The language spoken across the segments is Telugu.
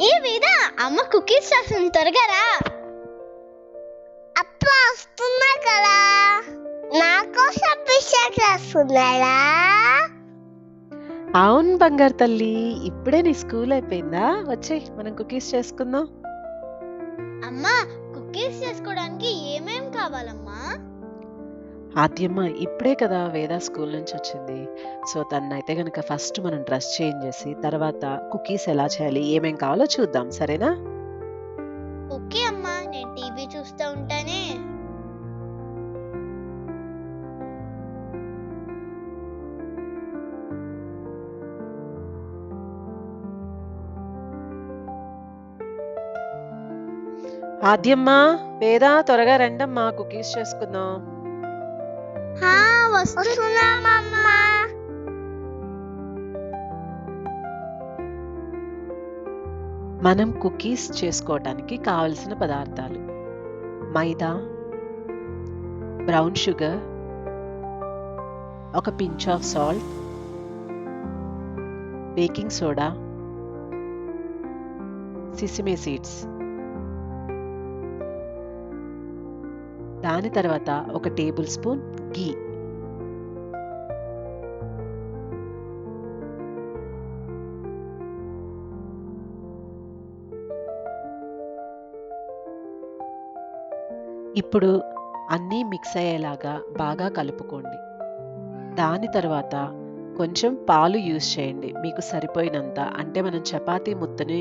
ఏ వేద, అమ్మ కుకీస్ చేస్తుంది, త్వరగా రా. అప్ప వస్తున్నా కదా, నాకోసం పిషాక్ చేస్తున్నాడా? అవును బంగారు తల్లి, ఇప్పుడే నీ స్కూల్ అయిపోయిందా? వచ్చేయ్ మనం కుకీస్ చేసుకుందాం. అమ్మా, కుకీస్ చేసుకోవడానికి ఏమేం కావాలమ్మా? ఆద్యమ్మ ఇప్పుడే కదా వేద స్కూల్ నుంచి వచ్చింది. సో తనైతే గనక ఫస్ట్ మనం డ్రెస్ చేంజ్ చేసి తర్వాత కుకీస్ ఎలా చేయాలి, ఏమేం కావాలో చూద్దాం, సరేనా? ఓకే అమ్మా, నేను టీవీ చూస్తూ ఉంటానే. ఆద్యమ్మ, వేద త్వరగా రండమ్మా కుకీస్ చేసుకుందాం. వస్తున్నామమ్మా. మనం కుకీస్ చేసుకోవటానికి కావలసిన పదార్థాలు: మైదా, బ్రౌన్ షుగర్, ఒక pinch of salt, baking soda, sesame seeds. దాని తర్వాత ఒక టేబుల్ స్పూన్ గీ. ఇప్పుడు అన్నీ మిక్స్ అయ్యేలాగా బాగా కలుపుకోండి. దాని తర్వాత కొంచెం పాలు యూజ్ చేయండి, మీకు సరిపోయినంత. అంటే మనం చపాతీ ముద్దని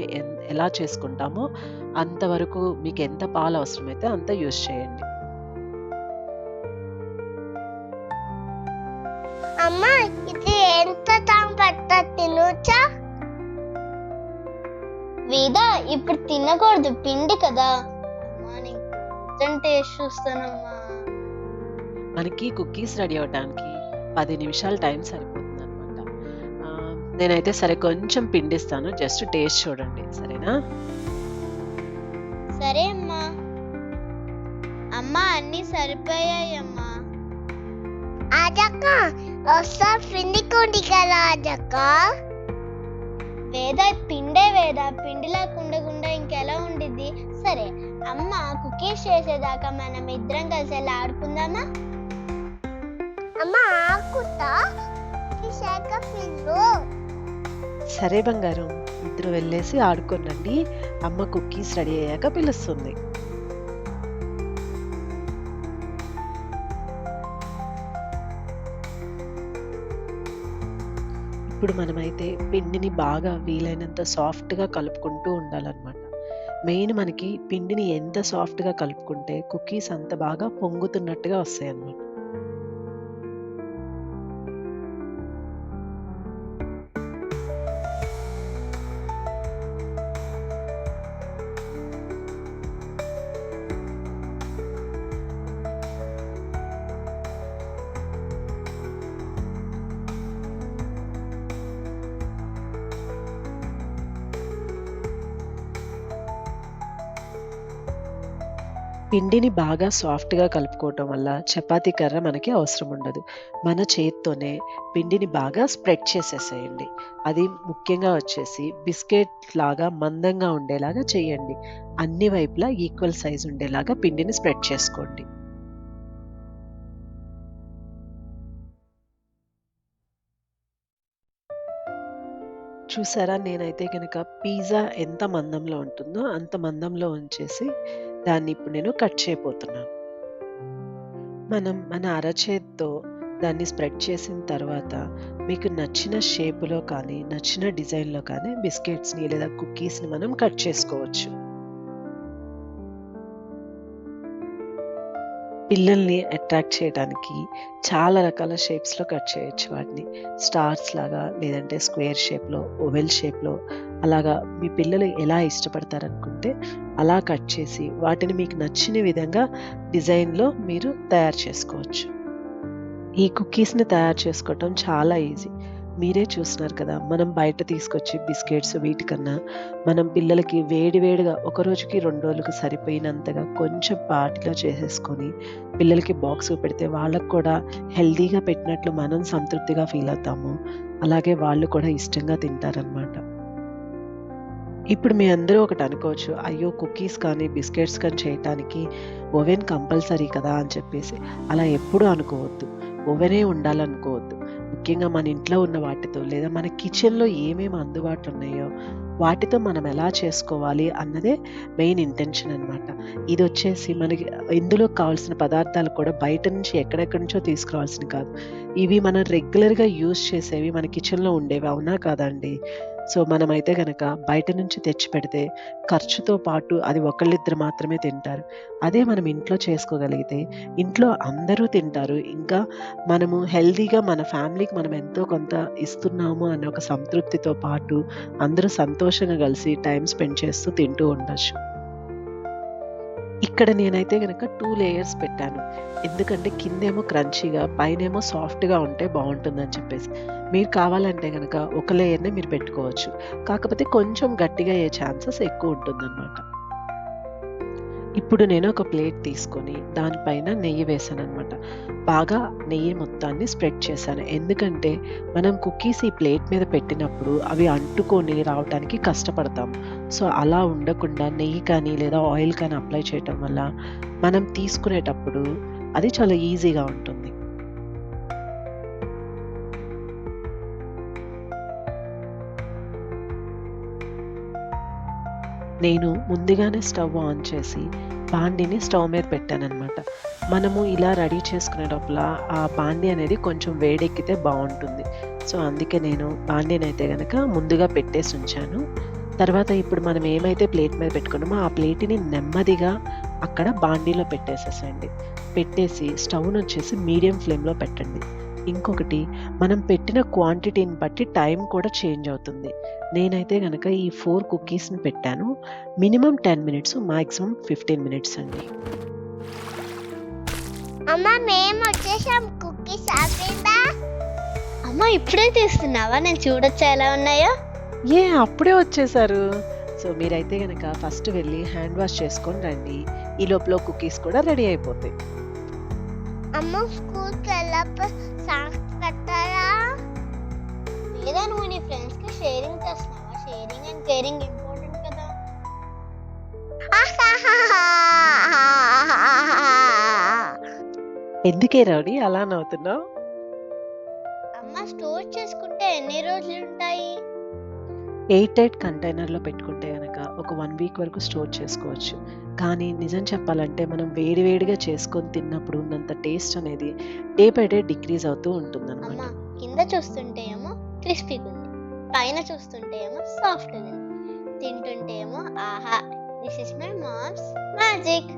ఎలా చేసుకుంటామో అంతవరకు మీకు ఎంత పాలు అవసరమైతే అంత యూజ్ చేయండి. అమ్మా, ఇది ఎంత టైం పడుతుంది, తినొచ్చా? వేద, ఇప్పుడు తినకూడదు, పిండి కదా. అమ్మా, నేను కొంచెం టేస్ట్ చూస్తానమ్మా. మనకి కుకీస్ రెడీ అవడానికి 10 నిమిషాలు టైం సరిపోతుంది అనమాట. నేనైతే సరే కొంచెం పిండిస్తాను, జస్ట్ టేస్ట్ చూడండి, సరేనా? సరే అమ్మా. అమ్మా, అన్నీ సరిపోయాయమ్మా. అదక్క ఒకసారి పిండికోండి కదా అదక్క. వేద, పిండే వేద, పిండి లేకుండా ఇంకెలా ఉండిద్ది? సరే అమ్మ, కుకీస్ చేసేదాకా మనం ఇద్దరం కలిసి ఎలా ఆడుకుందామా? అమ్మ ఆకుతా పిషాక పిల్లు. సరే బంగారం, ఇద్దరు వెళ్ళేసి ఆడుకోనండి, అమ్మ కుకీస్ రెడీ అయ్యాక పిలుస్తుంది. ఇప్పుడు మనమైతే పిండిని బాగా వీలైనంత సాఫ్ట్గా కలుపుకుంటూ ఉండాలన్నమాట. మెయిన్ మనకి పిండిని ఎంత సాఫ్ట్గా కలుపుకుంటే కుకీస్ అంత బాగా పొంగుతున్నట్టుగా వస్తాయి అన్నమాట. పిండిని బాగా సాఫ్ట్గా కలుపుకోవటం వల్ల చపాతీ కర్ర మనకి అవసరం ఉండదు. మన చేత్తోనే పిండిని బాగా స్ప్రెడ్ చేసేసేయండి. అది ముఖ్యంగా వచ్చేసి బిస్కెట్ లాగా మందంగా ఉండేలాగా చేయండి. అన్ని వైపులా ఈక్వల్ సైజ్ ఉండేలాగా పిండిని స్ప్రెడ్ చేసుకోండి. చూసారా, నేనైతే కనుక పిజ్జా ఎంత మందంలో ఉంటుందో అంత మందంలో ఉంచేసి దాన్ని ఇప్పుడు నేను కట్ చేయబోతున్నాను. మనం మన అరచేత్తో దాన్ని స్ప్రెడ్ చేసిన తర్వాత మీకు నచ్చిన షేపులో కానీ నచ్చిన డిజైన్లో కానీ బిస్కెట్స్ని లేదా కుకీస్ని మనం కట్ చేసుకోవచ్చు. పిల్లల్ని అట్రాక్ట్ చేయడానికి చాలా రకాల షేప్స్లో కట్ చేయొచ్చు. వాటిని స్టార్స్ లాగా, లేదంటే స్క్వేర్ షేప్లో, ఓవెల్ షేప్లో, అలాగా మీ పిల్లలు ఎలా ఇష్టపడతారనుకుంటే అలా కట్ చేసి వాటిని మీకు నచ్చిన విధంగా డిజైన్లో మీరు తయారు చేసుకోవచ్చు. ఈ కుకీస్ని తయారు చేసుకోవటం చాలా ఈజీ. మీరే చూస్తున్నారు కదా, మనం బయట తీసుకొచ్చే బిస్కెట్స్ వీటికన్నా మనం పిల్లలకి వేడివేడిగా ఒక రోజుకి 2 రోజులకు సరిపోయినంతగా కొంచెం పాటిలో చేసేసుకొని పిల్లలకి బాక్స్ పెడితే వాళ్ళకు కూడా హెల్తీగా పెట్టినట్లు మనం సంతృప్తిగా ఫీల్ అవుతాము. అలాగే వాళ్ళు కూడా ఇష్టంగా తింటారనమాట. ఇప్పుడు మీ అందరూ ఒకటి అనుకోవచ్చు, అయ్యో కుకీస్ కానీ బిస్కెట్స్ కానీ చేయటానికి ఓవెన్ కంపల్సరీ కదా అని చెప్పేసి. అలా ఎప్పుడూ అనుకోవద్దు. ఓవెనే ఉండాలనుకోవద్దు. ముఖ్యంగా మన ఇంట్లో ఉన్న వాటితో లేదా మన కిచెన్లో ఏమేమి అందుబాటులో ఉన్నాయో వాటితో మనం ఎలా చేసుకోవాలి అన్నదే మెయిన్ ఇంటెన్షన్ అనమాట. ఇది వచ్చేసి మనకి ఇందులో కావాల్సిన పదార్థాలు కూడా బయట నుంచి ఎక్కడెక్కడి నుంచో తీసుకురావాల్సినవి కాదు. ఇవి మనం రెగ్యులర్గా యూజ్ చేసేవి, మన కిచెన్లో ఉండేవి, అవునా కాదండి? సో మనమైతే గనక బయట నుంచి తెచ్చి పెడితే ఖర్చుతో పాటు అది ఒకళ్ళిద్దరు మాత్రమే తింటారు. అదే మనం ఇంట్లో చేసుకోగలిగితే ఇంట్లో అందరూ తింటారు. ఇంకా మనము హెల్తీగా మన ఫ్యామిలీకి మనం ఎంతో కొంత ఇస్తున్నాము అనే ఒక సంతృప్తితో పాటు అందరూ సంతోషంగా కలిసి టైం స్పెండ్ చేస్తూ తింటూ ఉండొచ్చు. ఇక్కడ నేనైతే గనక 2 లేయర్స్ పెట్టాను. ఎందుకంటే కిందేమో క్రంచీగా, పైనేమో సాఫ్ట్‌గా ఉంటే బావుంటుందని చెప్పేసి. మీరు కావాలంటే గనక ఒక లేయర్‌నే మీరు పెట్టుకోవచ్చు. కాకపోతే కొంచెం గట్టిగా అయ్యే ఛాన్సెస్ ఎక్కువ ఉంటుందన్నమాట. ఇప్పుడు నేను ఒక ప్లేట్ తీసుకొని దానిపైన నెయ్యి వేసాననమాట. బాగా నెయ్యి మొత్తాన్ని స్ప్రెడ్ చేశాను. ఎందుకంటే మనం కుకీస్ ఈ ప్లేట్ మీద పెట్టినప్పుడు అవి అంటుకొని రావటానికి కష్టపడతాము. సో అలా ఉండకుండా నెయ్యి కానీ లేదా ఆయిల్ కానీ అప్లై చేయటం వల్ల మనం తీసుకునేటప్పుడు అది చాలా ఈజీగా ఉంటుంది. నేను ముందుగానే స్టవ్ ఆన్ చేసి బాండీని స్టవ్ మీద పెట్టాననమాట. మనము ఇలా రెడీ చేసుకునే లోపల ఆ బాండీ అనేది కొంచెం వేడెక్కితే బాగుంటుంది. సో అందుకే నేను బాండీని అయితే కనుక ముందుగా పెట్టేసి ఉంచాను. తర్వాత ఇప్పుడు మనం ఏమైతే ప్లేట్ మీద పెట్టుకున్నామో ఆ ప్లేట్ని నెమ్మదిగా అక్కడ బాండీలో పెట్టేసేసండి. పెట్టేసి స్టవ్ను వచ్చేసి మీడియం ఫ్లేమ్లో పెట్టండి. ఇంకొకటి, మనం పెట్టిన క్వాంటిటీని బట్టి టైం కూడా చేంజ్ అవుతుంది. నేనైతే గనక ఈ 4 కుకీస్‌ని పెట్టాను. మినిమమ్ 10 మినిట్స్, మాక్సిమం 15 మినిట్స్ అండి. అమ్మ మేము వచ్చేసాం. కుకీస్ ఆపేదా? అమ్మ ఇప్పుడే తీస్తున్నావా? నేను చూడొచ్చా ఎలా ఉన్నాయో? అప్పుడే వచ్చేసారు. సో మీరైతే గనక ఫస్ట్ వెళ్ళి హ్యాండ్ వాష్ చేసుకొని రండి. ఈ లోపల కుకీస్ కూడా రెడీ అయిపోతాయి. అమ్మ స్కూల్కి వెళ్ళప్పుడు సాంగ్స్ పెట్టారా? లేదా నువ్వు నీ ఫ్రెండ్స్కి షేరింగ్ చేస్తున్నావా? షేరింగ్ అండ్ కేరింగ్ ఇంపార్టెంట్ కదా. ఎందుకే రౌడీ అలా నవ్వుతున్నావు? అమ్మ స్టోర్ చేసుకుంటే ఎన్ని రోజులు ఉంటాయి? 8 కంటైనర్‌లో పెట్టుకుంటే గనక ఒక 1 వీక్ వరకు స్టోర్ చేసుకోవచ్చు. కానీ నిజం చెప్పాలంటే మనం వేడివేడిగా చేసుకొని తిన్నప్పుడు ఉన్నంత టేస్ట్ అనేది డే బై డే డిక్రీజ్ అవుతూ ఉంటుందన్నమాట. అమ్మ కింద చూస్తుంటే ఏమో క్రిస్పీగా ఉంది, పైన చూస్తుంటే ఏమో సాఫ్ట్గా ఉంది, తింటుంటే ఏమో ఆహా, this is my Mom's Magic.